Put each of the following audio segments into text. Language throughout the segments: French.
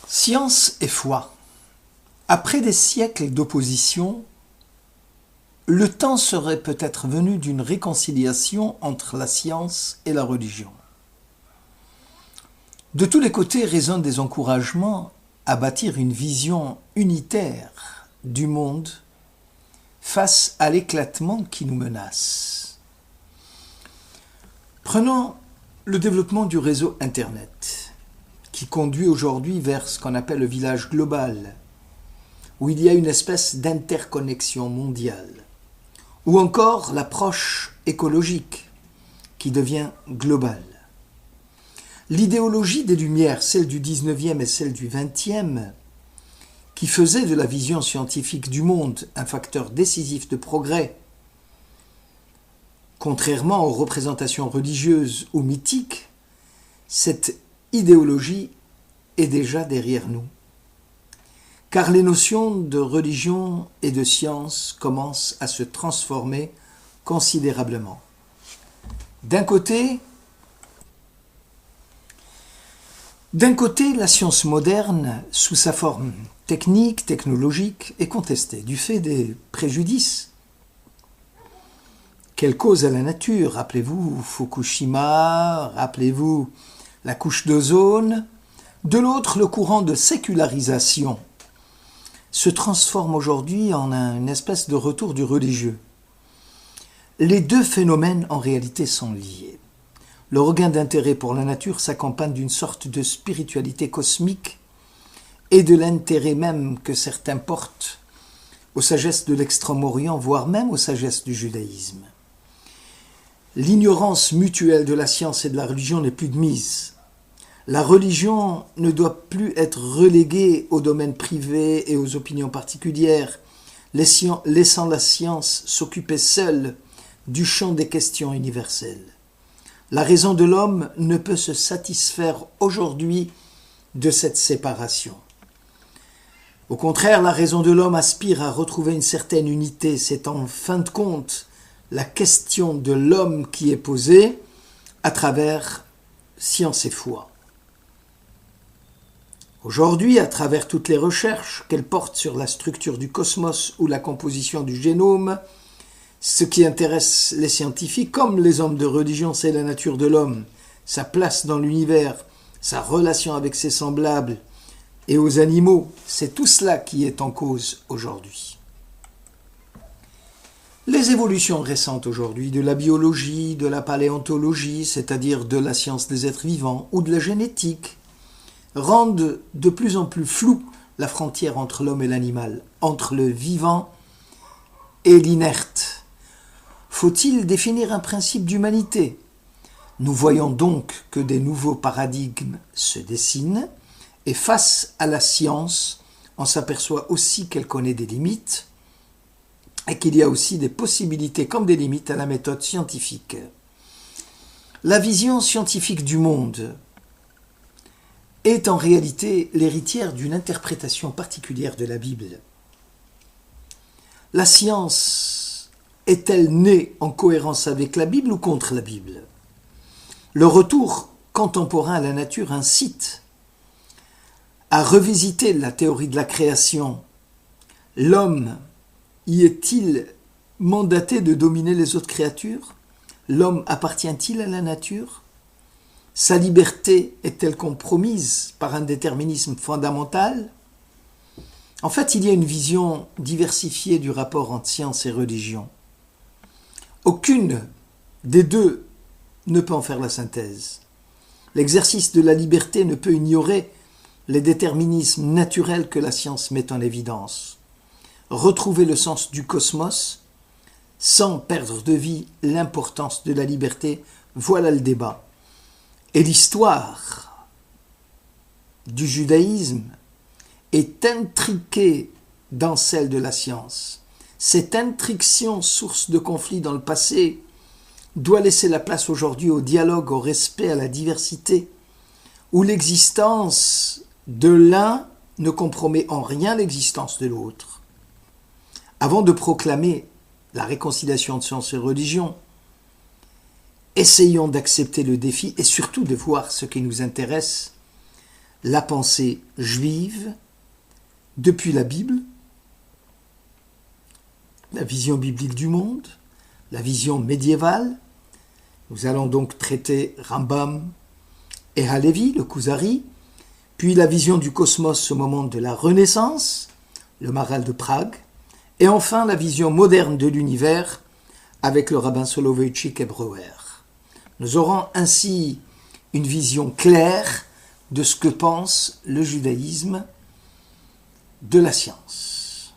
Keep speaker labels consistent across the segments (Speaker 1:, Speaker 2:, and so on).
Speaker 1: Science et foi. Après des siècles d'opposition, le temps serait peut-être venu d'une réconciliation entre la science et la religion. De tous les côtés résonnent des encouragements à bâtir une vision unitaire du monde face à l'éclatement qui nous menace. Prenons le développement du réseau Internet, qui conduit aujourd'hui vers ce qu'on appelle le village global, où il y a une espèce d'interconnexion mondiale, ou encore l'approche écologique, qui devient globale. L'idéologie des Lumières, celle du 19e et celle du 20e, qui faisait de la vision scientifique du monde un facteur décisif de progrès, contrairement aux représentations religieuses ou mythiques, cette idéologie est déjà derrière nous. Car les notions de religion et de science commencent à se transformer considérablement. D'un côté, la science moderne, sous sa forme technique, technologique, est contestée du fait des préjudices qu'elle cause à la nature. Rappelez-vous Fukushima, rappelez-vous la couche d'ozone. De l'autre, le courant de sécularisation se transforme aujourd'hui en une espèce de retour du religieux. Les deux phénomènes en réalité sont liés. Le regain d'intérêt pour la nature s'accompagne d'une sorte de spiritualité cosmique et de l'intérêt même que certains portent aux sagesses de l'Extrême-Orient, voire même aux sagesses du judaïsme. L'ignorance mutuelle de la science et de la religion n'est plus de mise. La religion ne doit plus être reléguée au domaine privé et aux opinions particulières, laissant la science s'occuper seule du champ des questions universelles. La raison de l'homme ne peut se satisfaire aujourd'hui de cette séparation. Au contraire, la raison de l'homme aspire à retrouver une certaine unité. C'est en fin de compte la question de l'homme qui est posée à travers science et foi. Aujourd'hui, à travers toutes les recherches qu'elles portent sur la structure du cosmos ou la composition du génome, ce qui intéresse les scientifiques comme les hommes de religion, c'est la nature de l'homme, sa place dans l'univers, sa relation avec ses semblables et aux animaux. C'est tout cela qui est en cause aujourd'hui. Les évolutions récentes aujourd'hui de la biologie, de la paléontologie, c'est-à-dire de la science des êtres vivants, ou de la génétique, rendent de plus en plus floue la frontière entre l'homme et l'animal, entre le vivant et l'inerte. Faut-il définir un principe d'humanité ? Nous voyons donc que des nouveaux paradigmes se dessinent, et face à la science, on s'aperçoit aussi qu'elle connaît des limites, et qu'il y a aussi des possibilités comme des limites à la méthode scientifique. La vision scientifique du monde est en réalité l'héritière d'une interprétation particulière de la Bible. La science est-elle née en cohérence avec la Bible ou contre la Bible ? Le retour contemporain à la nature incite à revisiter la théorie de la création. L'homme y est-il mandaté de dominer les autres créatures ? L'homme appartient-il à la nature ? Sa liberté est-elle compromise par un déterminisme fondamental ? En fait, il y a une vision diversifiée du rapport entre science et religion. Aucune des deux ne peut en faire la synthèse. L'exercice de la liberté ne peut ignorer les déterminismes naturels que la science met en évidence. Retrouver le sens du cosmos sans perdre de vue l'importance de la liberté, voilà le débat. Et l'histoire du judaïsme est intriquée dans celle de la science. Cette intrication, source de conflits dans le passé, doit laisser la place aujourd'hui au dialogue, au respect, à la diversité, où l'existence de l'un ne compromet en rien l'existence de l'autre. Avant de proclamer la réconciliation de science et religion, essayons d'accepter le défi et surtout de voir ce qui nous intéresse, la pensée juive depuis la Bible, la vision biblique du monde, la vision médiévale. Nous allons donc traiter Rambam et Halevi, le Kuzari, puis la vision du cosmos au moment de la Renaissance, le Maharal de Prague, et enfin la vision moderne de l'univers avec le rabbin Soloveitchik et Breuer. Nous aurons ainsi une vision claire de ce que pense le judaïsme de la science.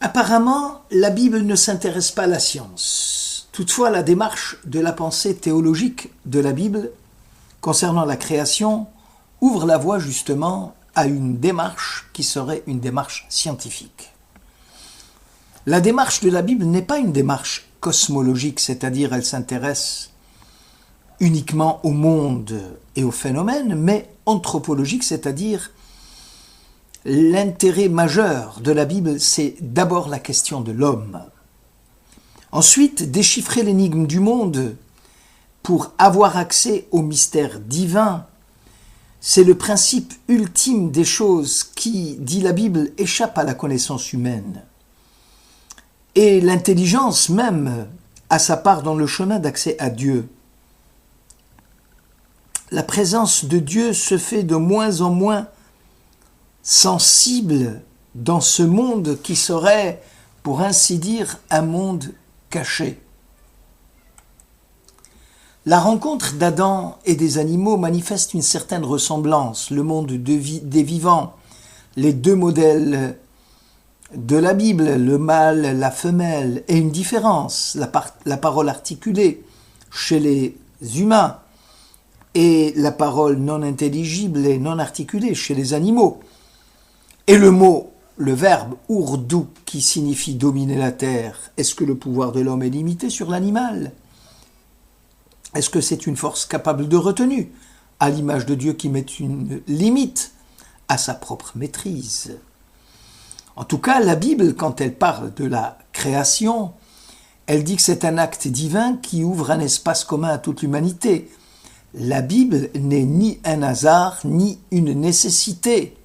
Speaker 1: Apparemment, la Bible ne s'intéresse pas à la science. Toutefois, la démarche de la pensée théologique de la Bible concernant la création ouvre la voie justement à une démarche qui serait une démarche scientifique. La démarche de la Bible n'est pas une démarche cosmologique, c'est-à-dire elle s'intéresse uniquement au monde et aux phénomènes, mais anthropologique, c'est-à-dire l'intérêt majeur de la Bible, c'est d'abord la question de l'homme. Ensuite, déchiffrer l'énigme du monde pour avoir accès au mystère divin, c'est le principe ultime des choses qui, dit la Bible, échappe à la connaissance humaine. Et l'intelligence même a sa part dans le chemin d'accès à Dieu. La présence de Dieu se fait de moins en moins sensible dans ce monde qui serait, pour ainsi dire, un monde caché. La rencontre d'Adam et des animaux manifeste une certaine ressemblance. Le monde des vivants, les deux modèles de la Bible, le mâle, la femelle, et une différence, la parole articulée chez les humains et la parole non intelligible et non articulée chez les animaux. Et le mot, le verbe ourdou qui signifie dominer la terre, est-ce que le pouvoir de l'homme est limité sur l'animal ? Est-ce que c'est une force capable de retenue, à l'image de Dieu qui met une limite à sa propre maîtrise ? En tout cas, la Bible, quand elle parle de la création, elle dit que c'est un acte divin qui ouvre un espace commun à toute l'humanité. La Bible n'est ni un hasard, ni une nécessité.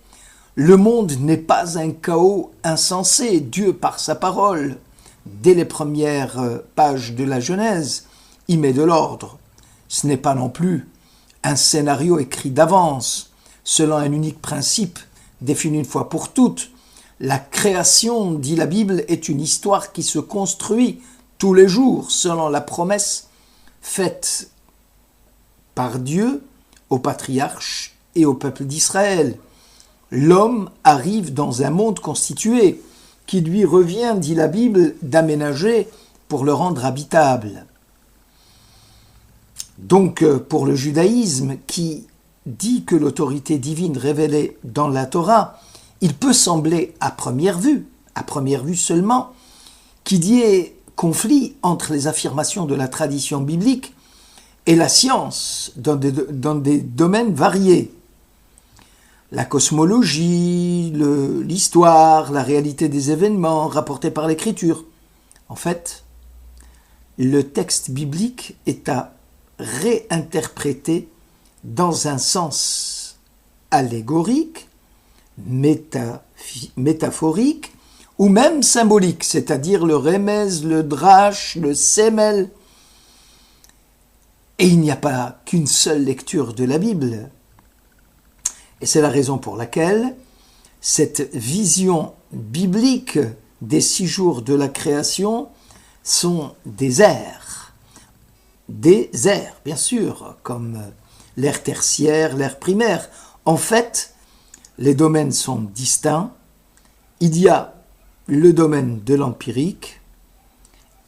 Speaker 1: Le monde n'est pas un chaos insensé. Dieu, par sa parole, dès les premières pages de la Genèse, y met de l'ordre. Ce n'est pas non plus un scénario écrit d'avance, selon un unique principe défini une fois pour toutes. La création, dit la Bible, est une histoire qui se construit tous les jours, selon la promesse faite par Dieu aux patriarches et au peuple d'Israël. L'homme arrive dans un monde constitué, qui lui revient, dit la Bible, d'aménager pour le rendre habitable. Donc, pour le judaïsme, qui dit que l'autorité divine révélée dans la Torah, il peut sembler à première vue seulement, qu'il y ait conflit entre les affirmations de la tradition biblique et la science dans des domaines variés. La cosmologie, l'histoire, la réalité des événements rapportés par l'Écriture. En fait, le texte biblique est à réinterpréter dans un sens allégorique, métaphorique ou même symbolique, c'est-à-dire le remez, le drache, le semel. Et il n'y a pas qu'une seule lecture de la Bible. Et c'est la raison pour laquelle cette vision biblique des 6 jours de la création sont des ères. Des ères, bien sûr, comme l'ère tertiaire, l'ère primaire. En fait, les domaines sont distincts. Il y a le domaine de l'empirique,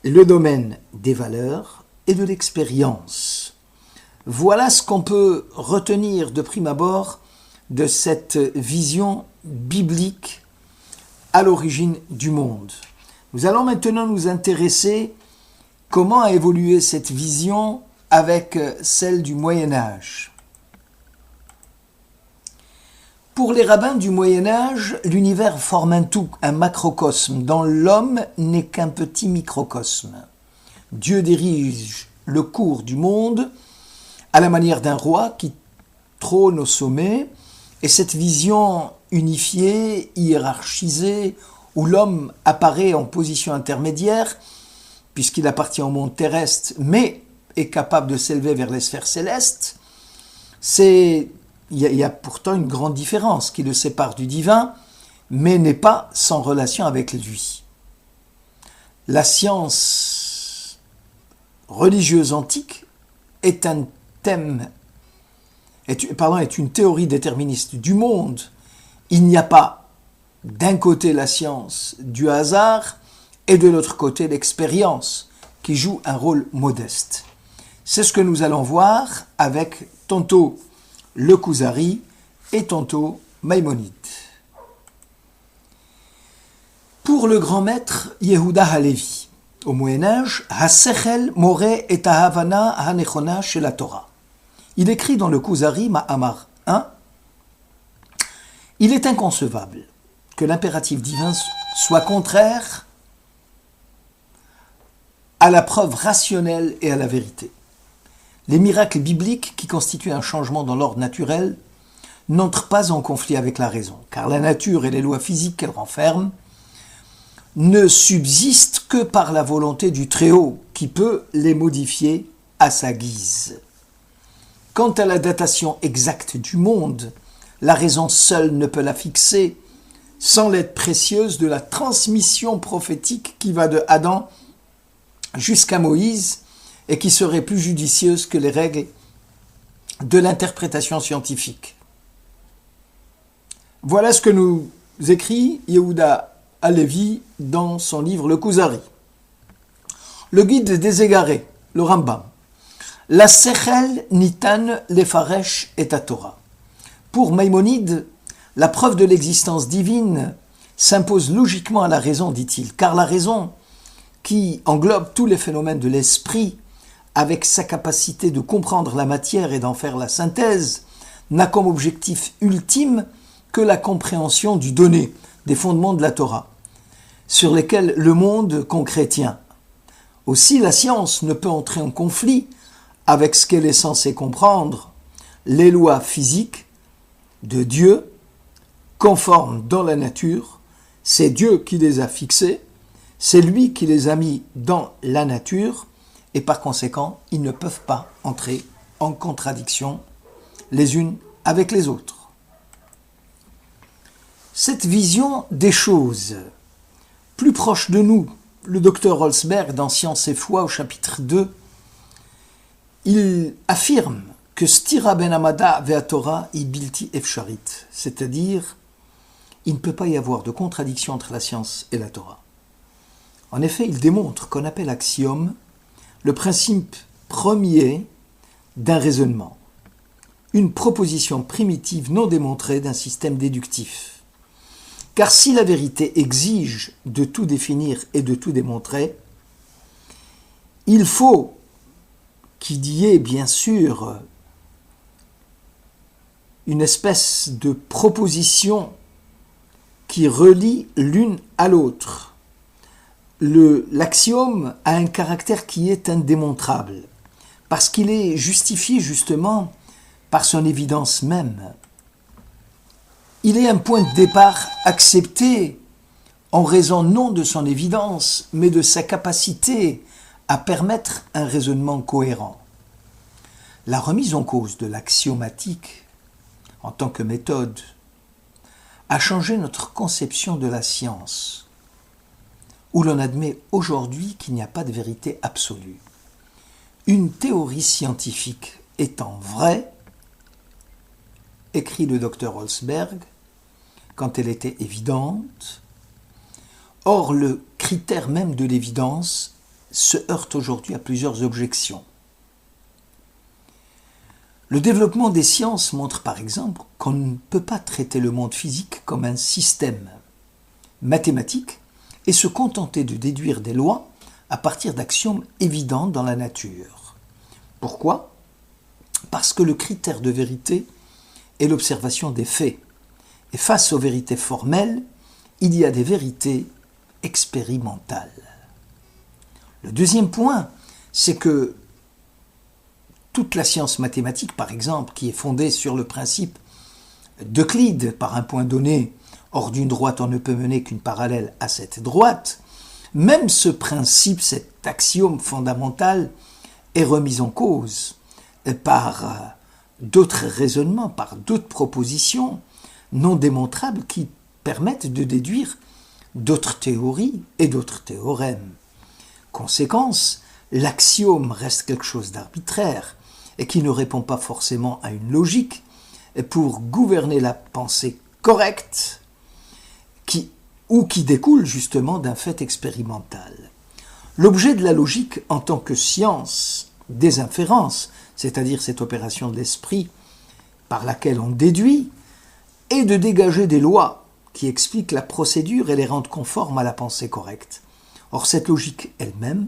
Speaker 1: le domaine des valeurs et de l'expérience. Voilà ce qu'on peut retenir de prime abord de cette vision biblique à l'origine du monde. Nous allons maintenant nous intéresser comment a évolué cette vision avec celle du Moyen-Âge. Pour les rabbins du Moyen-Âge, l'univers forme un tout, un macrocosme, dont l'homme n'est qu'un petit microcosme. Dieu dirige le cours du monde à la manière d'un roi qui trône au sommet, et cette vision unifiée, hiérarchisée, où l'homme apparaît en position intermédiaire, puisqu'il appartient au monde terrestre, mais est capable de s'élever vers les sphères célestes, il y a pourtant une grande différence qui le sépare du divin, mais n'est pas sans relation avec lui. La science religieuse antique est une théorie déterministe du monde. Il n'y a pas d'un côté la science du hasard et de l'autre côté l'expérience qui joue un rôle modeste. C'est ce que nous allons voir avec tantôt le Kuzari et tantôt Maïmonide. Pour le grand maître Yehuda Halevi, au Moyen-Âge, Hasechel more et Havana Hanechona chez la Torah. Il écrit dans le Kuzari Ma'amar 1, il est inconcevable que l'impératif divin soit contraire à la preuve rationnelle et à la vérité. Les miracles bibliques qui constituent un changement dans l'ordre naturel n'entrent pas en conflit avec la raison, car la nature et les lois physiques qu'elle renferme ne subsistent que par la volonté du Très-Haut, qui peut les modifier à sa guise. Quant à la datation exacte du monde, la raison seule ne peut la fixer sans l'aide précieuse de la transmission prophétique qui va de Adam jusqu'à Moïse et qui serait plus judicieuse que les règles de l'interprétation scientifique. Voilà ce que nous écrit Yehuda Halevi dans son livre Le Kuzari. Le guide des égarés, le Rambam. La Sechel Nitan Lefaresh et Torah. Pour Maïmonide, la preuve de l'existence divine s'impose logiquement à la raison, dit-il, car la raison, qui englobe tous les phénomènes de l'esprit, avec sa capacité de comprendre la matière et d'en faire la synthèse, n'a comme objectif ultime que la compréhension du donné, des fondements de la Torah, sur lesquels le monde concret tient. Aussi, la science ne peut entrer en conflit avec ce qu'elle est censée comprendre, les lois physiques de Dieu, conformes dans la nature, c'est Dieu qui les a fixées, c'est lui qui les a mis dans la nature, et par conséquent, ils ne peuvent pas entrer en contradiction les unes avec les autres. Cette vision des choses, plus proche de nous, le docteur Holzberg, dans Science et foi, au chapitre 2, il affirme que Stira ben Amada ve'a Torah i bilti efsharit, c'est-à-dire, il ne peut pas y avoir de contradiction entre la science et la Torah. En effet, il démontre qu'on appelle axiome le principe premier d'un raisonnement, une proposition primitive non démontrée d'un système déductif. Car si la vérité exige de tout définir et de tout démontrer, il faut qu'il y ait bien sûr une espèce de proposition qui relie l'une à l'autre. L'axiome a un caractère qui est indémontrable, parce qu'il est justifié justement par son évidence même. Il est un point de départ accepté en raison non de son évidence, mais de sa capacité à permettre un raisonnement cohérent. La remise en cause de l'axiomatique en tant que méthode a changé notre conception de la science, où l'on admet aujourd'hui qu'il n'y a pas de vérité absolue. Une théorie scientifique étant vraie, écrit le docteur Holzberg, quand elle était évidente, or le critère même de l'évidence se heurte aujourd'hui à plusieurs objections. Le développement des sciences montre par exemple qu'on ne peut pas traiter le monde physique comme un système mathématique et se contenter de déduire des lois à partir d'axiomes évidents dans la nature. Pourquoi ? Parce que le critère de vérité est l'observation des faits. Et face aux vérités formelles, il y a des vérités expérimentales. Le deuxième point, c'est que toute la science mathématique, par exemple, qui est fondée sur le principe d'Euclide, par un point donné, hors d'une droite on ne peut mener qu'une parallèle à cette droite, même ce principe, cet axiome fondamental, est remis en cause par d'autres raisonnements, par d'autres propositions non démontrables qui permettent de déduire d'autres théories et d'autres théorèmes. Conséquence, l'axiome reste quelque chose d'arbitraire et qui ne répond pas forcément à une logique. Et pour gouverner la pensée correcte, qui découle justement d'un fait expérimental. L'objet de la logique en tant que science des inférences, c'est-à-dire cette opération de l'esprit par laquelle on déduit, est de dégager des lois qui expliquent la procédure et les rendent conformes à la pensée correcte. Or, cette logique elle-même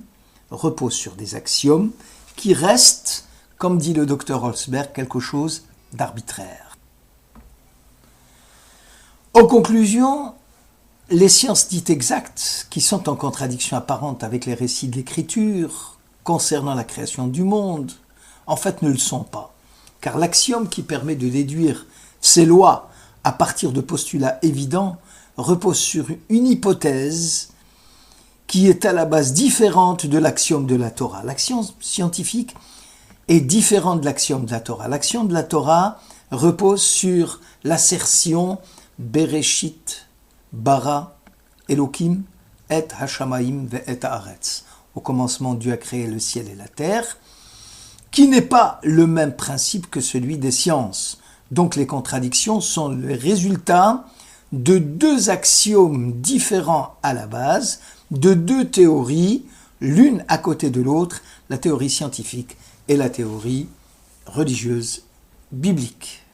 Speaker 1: repose sur des axiomes qui restent, comme dit le docteur Holzberg, quelque chose d'arbitraire. En conclusion, les sciences dites exactes, qui sont en contradiction apparente avec les récits de l'écriture concernant la création du monde, en fait ne le sont pas. Car l'axiome qui permet de déduire ces lois à partir de postulats évidents repose sur une hypothèse qui est à la base différente de l'axiome de la Torah. L'axiome scientifique est différent de l'axiome de la Torah. L'axiome de la Torah repose sur l'assertion Bereshit bara Elohim et Hashamaim ve'et haaretz. Au commencement, Dieu a créé le ciel et la terre, qui n'est pas le même principe que celui des sciences. Donc les contradictions sont le résultat de deux axiomes différents à la base, de deux théories, l'une à côté de l'autre, la théorie scientifique et la théorie religieuse biblique.